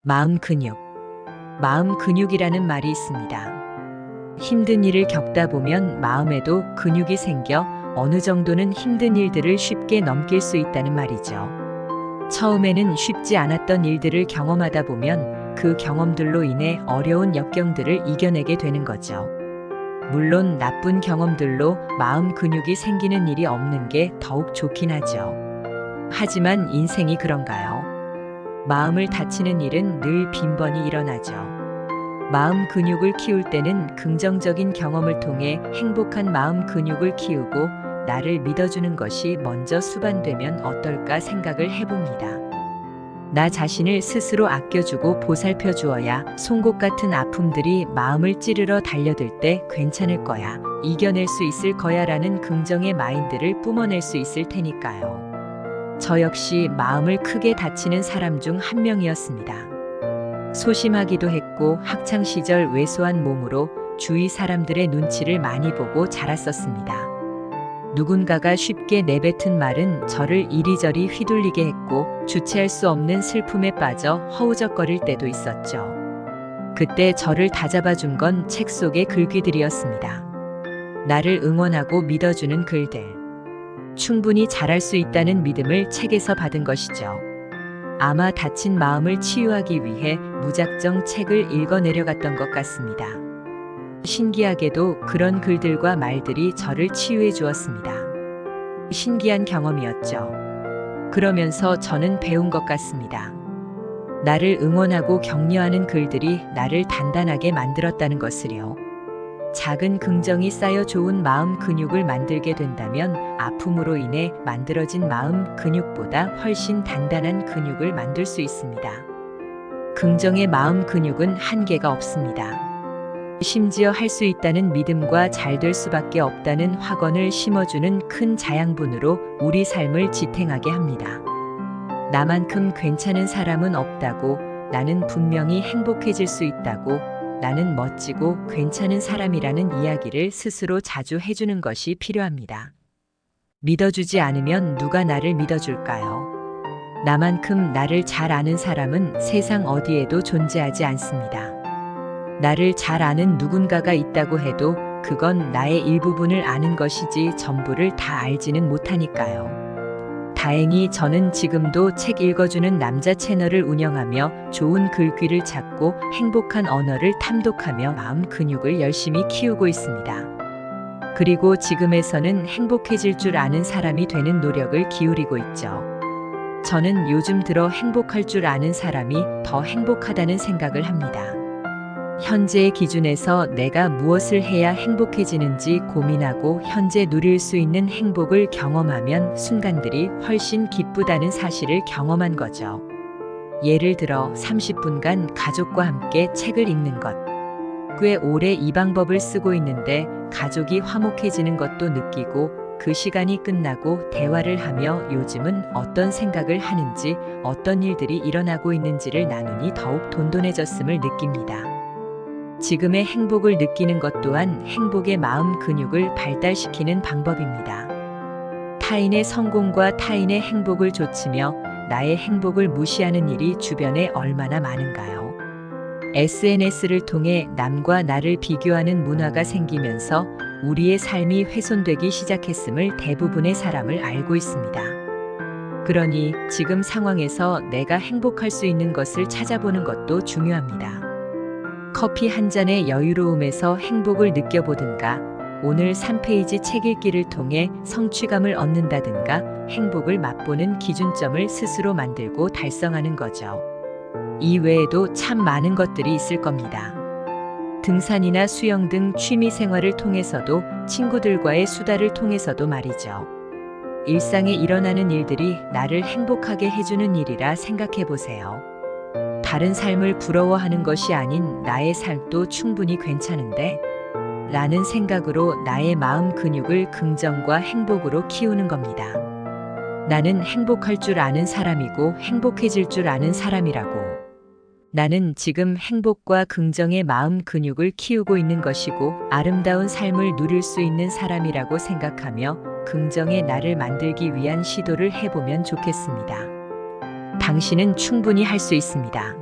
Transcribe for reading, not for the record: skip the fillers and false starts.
마음 근육. 마음 근육이라는 말이 있습니다. 힘든 일을 겪다 보면 마음에도 근육이 생겨 어느 정도는 힘든 일들을 쉽게 넘길 수 있다는 말이죠. 처음에는 쉽지 않았던 일들을 경험하다 보면 그 경험들로 인해 어려운 역경들을 이겨내게 되는 거죠. 물론 나쁜 경험들로 마음 근육이 생기는 일이 없는 게 더욱 좋긴 하죠. 하지만 인생이 그런가요? 마음을 다치는 일은 늘 빈번히 일어나죠. 마음 근육을 키울 때는 긍정적인 경험을 통해 행복한 마음 근육을 키우고 나를 믿어주는 것이 먼저 수반되면 어떨까 생각을 해봅니다. 나 자신을 스스로 아껴주고 보살펴 주어야 송곳 같은 아픔들이 마음을 찌르러 달려들 때 괜찮을 거야, 이겨낼 수 있을 거야 라는 긍정의 마인드를 뿜어낼 수 있을 테니까요. 저 역시 마음을 크게 다치는 사람 중 한 명이었습니다. 소심하기도 했고 학창시절 왜소한 몸으로 주위 사람들의 눈치를 많이 보고 자랐었습니다. 누군가가 쉽게 내뱉은 말은 저를 이리저리 휘둘리게 했고 주체할 수 없는 슬픔에 빠져 허우적거릴 때도 있었죠. 그때 저를 다잡아 준 건 책 속의 글귀들이었습니다. 나를 응원하고 믿어주는 글들. 충분히 잘할 수 있다는 믿음을 책에서 받은 것이죠. 아마 다친 마음을 치유하기 위해 무작정 책을 읽어 내려갔던 것 같습니다. 신기하게도 그런 글들과 말들이 저를 치유해 주었습니다. 신기한 경험이었죠. 그러면서 저는 배운 것 같습니다. 나를 응원하고 격려하는 글들이 나를 단단하게 만들었다는 것을요. 작은 긍정이 쌓여 좋은 마음 근육을 만들게 된다면 아픔으로 인해 만들어진 마음 근육보다 훨씬 단단한 근육을 만들 수 있습니다. 긍정의 마음 근육은 한계가 없습니다. 심지어 할 수 있다는 믿음과 잘 될 수밖에 없다는 확언을 심어주는 큰 자양분으로 우리 삶을 지탱하게 합니다. 나만큼 괜찮은 사람은 없다고, 나는 분명히 행복해질 수 있다고, 나는 멋지고 괜찮은 사람이라는 이야기를 스스로 자주 해주는 것이 필요합니다. 믿어주지 않으면 누가 나를 믿어줄까요? 나만큼 나를 잘 아는 사람은 세상 어디에도 존재하지 않습니다. 나를 잘 아는 누군가가 있다고 해도 그건 나의 일부분을 아는 것이지 전부를 다 알지는 못하니까요. 다행히 저는 지금도 책 읽어주는 남자 채널을 운영하며 좋은 글귀를 찾고 행복한 언어를 탐독하며 마음 근육을 열심히 키우고 있습니다. 그리고 지금에서는 행복해질 줄 아는 사람이 되는 노력을 기울이고 있죠. 저는 요즘 들어 행복할 줄 아는 사람이 더 행복하다는 생각을 합니다. 현재의 기준에서 내가 무엇을 해야 행복해지는지 고민하고 현재 누릴 수 있는 행복을 경험하면 순간들이 훨씬 기쁘다는 사실을 경험한 거죠. 예를 들어 30분간 가족과 함께 책을 읽는 것. 꽤 오래 이 방법을 쓰고 있는데 가족이 화목해지는 것도 느끼고 그 시간이 끝나고 대화를 하며 요즘은 어떤 생각을 하는지 어떤 일들이 일어나고 있는지를 나누니 더욱 돈돈해졌음을 느낍니다. 지금의 행복을 느끼는 것 또한 행복의 마음 근육을 발달시키는 방법입니다. 타인의 성공과 타인의 행복을 좇으며 나의 행복을 무시하는 일이 주변에 얼마나 많은가요? SNS를 통해 남과 나를 비교하는 문화가 생기면서 우리의 삶이 훼손되기 시작했음을 대부분의 사람을 알고 있습니다. 그러니 지금 상황에서 내가 행복할 수 있는 것을 찾아보는 것도 중요합니다. 커피 한 잔의 여유로움에서 행복을 느껴보든가, 오늘 3페이지 책 읽기를 통해 성취감을 얻는다든가 행복을 맛보는 기준점을 스스로 만들고 달성하는 거죠. 이 외에도 참 많은 것들이 있을 겁니다. 등산이나 수영 등 취미 생활을 통해서도, 친구들과의 수다를 통해서도 말이죠. 일상에 일어나는 일들이 나를 행복하게 해주는 일이라 생각해 보세요. 다른 삶을 부러워하는 것이 아닌 나의 삶도 충분히 괜찮은데? 라는 생각으로 나의 마음 근육을 긍정과 행복으로 키우는 겁니다. 나는 행복할 줄 아는 사람이고 행복해질 줄 아는 사람이라고. 나는 지금 행복과 긍정의 마음 근육을 키우고 있는 것이고 아름다운 삶을 누릴 수 있는 사람이라고 생각하며 긍정의 나를 만들기 위한 시도를 해보면 좋겠습니다. 당신은 충분히 할 수 있습니다.